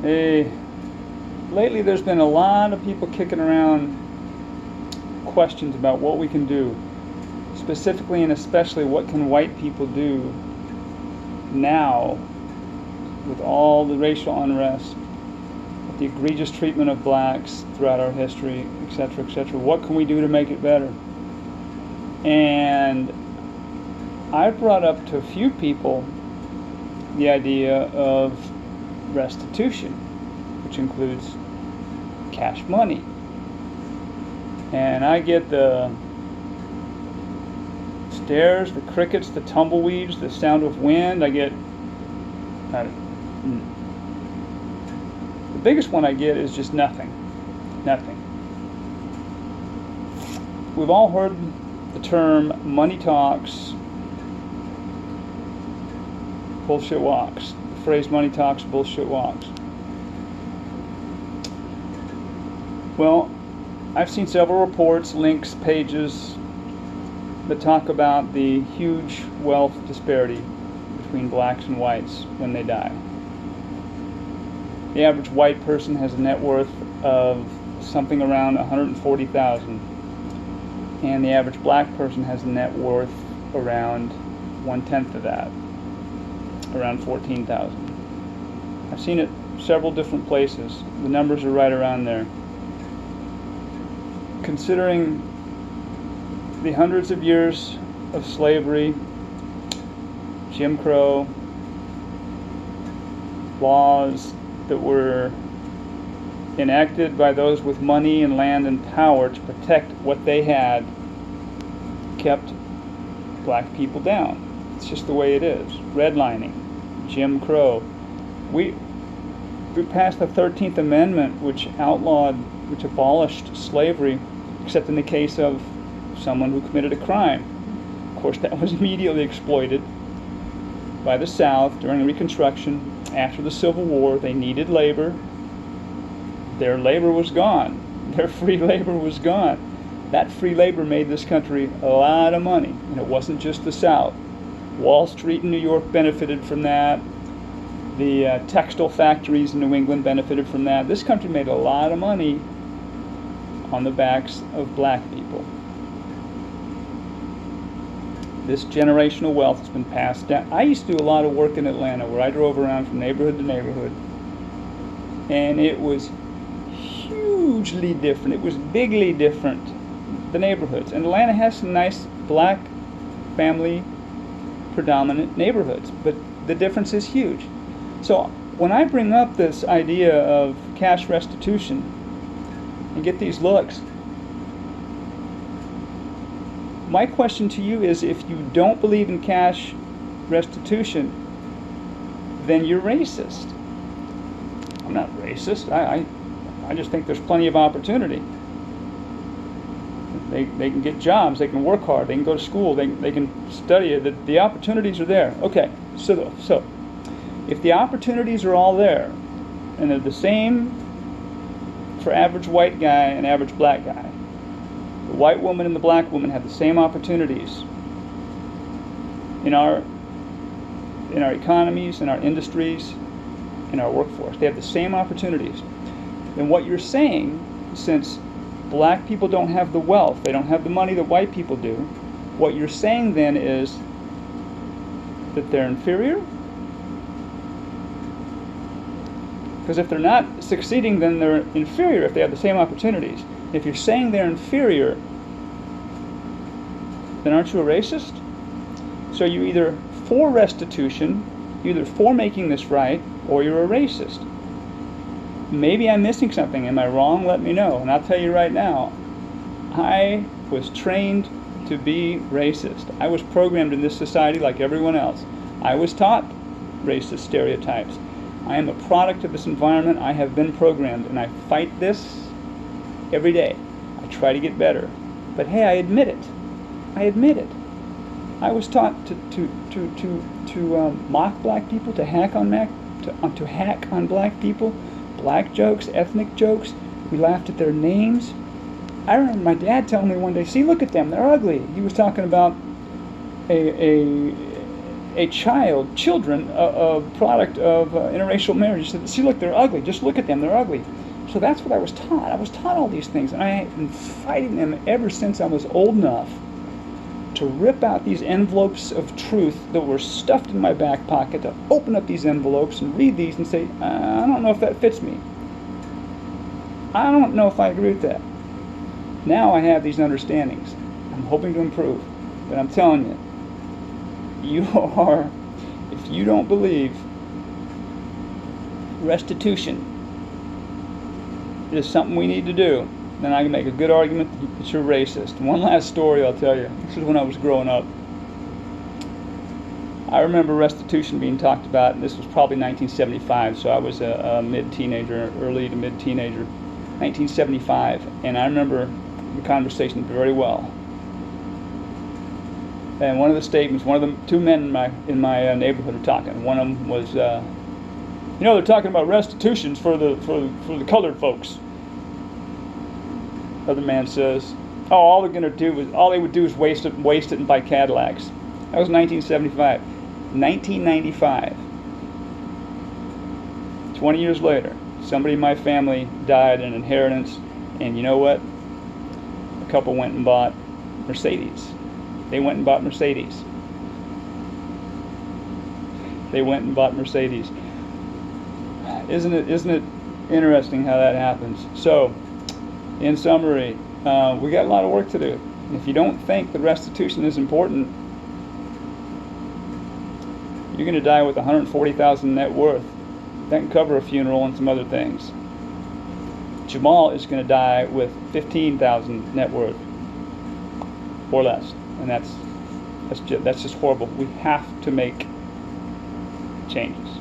Lately there's been a lot of people kicking around questions about what we can do, specifically and especially what can white people do now with all the racial unrest, with the egregious treatment of blacks throughout our history, etc., etc. What can we do to make it better? And I've brought up to a few people the idea of restitution, which includes cash money. And I get the stares, the crickets, the tumbleweeds, the sound of wind. I get the biggest one I get is just nothing. Nothing. We've all heard the term money talks, bullshit walks. The phrase money talks, bullshit walks. Well, I've seen several reports, links, pages that talk about the huge wealth disparity between blacks and whites when they die. The average white person has a net worth of something around $140,000, and the average black person has a net worth around 1/10 of that, around $14,000. I've seen it several different places. The numbers are right around there. Considering the hundreds of years of slavery, Jim Crow, laws that were enacted by those with money and land and power to protect what they had, kept black people down. It's just the way it is. Redlining, Jim Crow. We passed the 13th Amendment, which abolished slavery, except in the case of someone who committed a crime. Of course, that was immediately exploited by the South during Reconstruction. After the Civil War, they needed labor. Their labor was gone. Their free labor was gone. That free labor made this country a lot of money, and it wasn't just the South. Wall Street in New York benefited from that. The textile factories in New England benefited from that. This country made a lot of money on the backs of black people. This generational wealth has been passed down. I used to do a lot of work in Atlanta where I drove around from neighborhood to neighborhood, and it was hugely different. It was bigly different, the neighborhoods. And Atlanta has some nice black family predominant neighborhoods, but the difference is huge. So when I bring up this idea of cash restitution and get these looks, my question to you is, if you don't believe in cash restitution, then you're racist. I'm not racist. I just think there's plenty of opportunity. They can get jobs, they can work hard, they can go to school, they can study. The opportunities are there. Okay, so if the opportunities are all there, and they're the same for average white guy and average black guy, the white woman and the black woman have the same opportunities in our economies, in our industries, in our workforce. They have the same opportunities. Then what you're saying, since black people don't have the wealth, they don't have the money that white people do, what you're saying then is that they're inferior? Because if they're not succeeding, then they're inferior if they have the same opportunities. If you're saying they're inferior, then aren't you a racist? So you're either for restitution, you're either for making this right, or you're a racist. Maybe I'm missing something. Am I wrong? Let me know. And I'll tell you right now, I was trained to be racist. I was programmed in this society like everyone else. I was taught racist stereotypes. I am a product of this environment. I have been programmed, and I fight this every day. I try to get better. But hey, I admit it. I admit it. I was taught to mock black people, to hack on black people, black jokes, ethnic jokes. We laughed at their names. I remember my dad telling me one day, "See, look at them, they're ugly." He was talking about a children, a product of interracial marriage. He said, see, look, they're ugly. Just look at them, they're ugly. So that's what I was taught. I was taught all these things, and I have been fighting them ever since I was old enough to rip out these envelopes of truth that were stuffed in my back pocket, to open up these envelopes and read these and say, I don't know if that fits me. I don't know if I agree with that. Now I have these understandings. I'm hoping to improve. But I'm telling you, if you don't believe restitution is something we need to do, then I can make a good argument that you're racist. One last story I'll tell you. This is when I was growing up. I remember restitution being talked about, and this was probably 1975, so I was a mid-teenager, early to mid-teenager, 1975, and I remember the conversation very well. And one of the statements, one of the two men in my neighborhood were talking. One of them was, they're talking about restitutions for the colored folks. Other man says, oh, all they would do is waste it and buy Cadillacs. That was 1975. 1995. 20 years later, somebody in my family died in inheritance, and you know what? A couple went and bought Mercedes. They went and bought Mercedes. They went and bought Mercedes. Isn't it interesting how that happens? So, in summary, we got a lot of work to do. If you don't think that restitution is important, you're going to die with $140,000 net worth. That can cover a funeral and some other things. Jamal is going to die with $15,000 net worth or less, and that's just horrible. We have to make changes.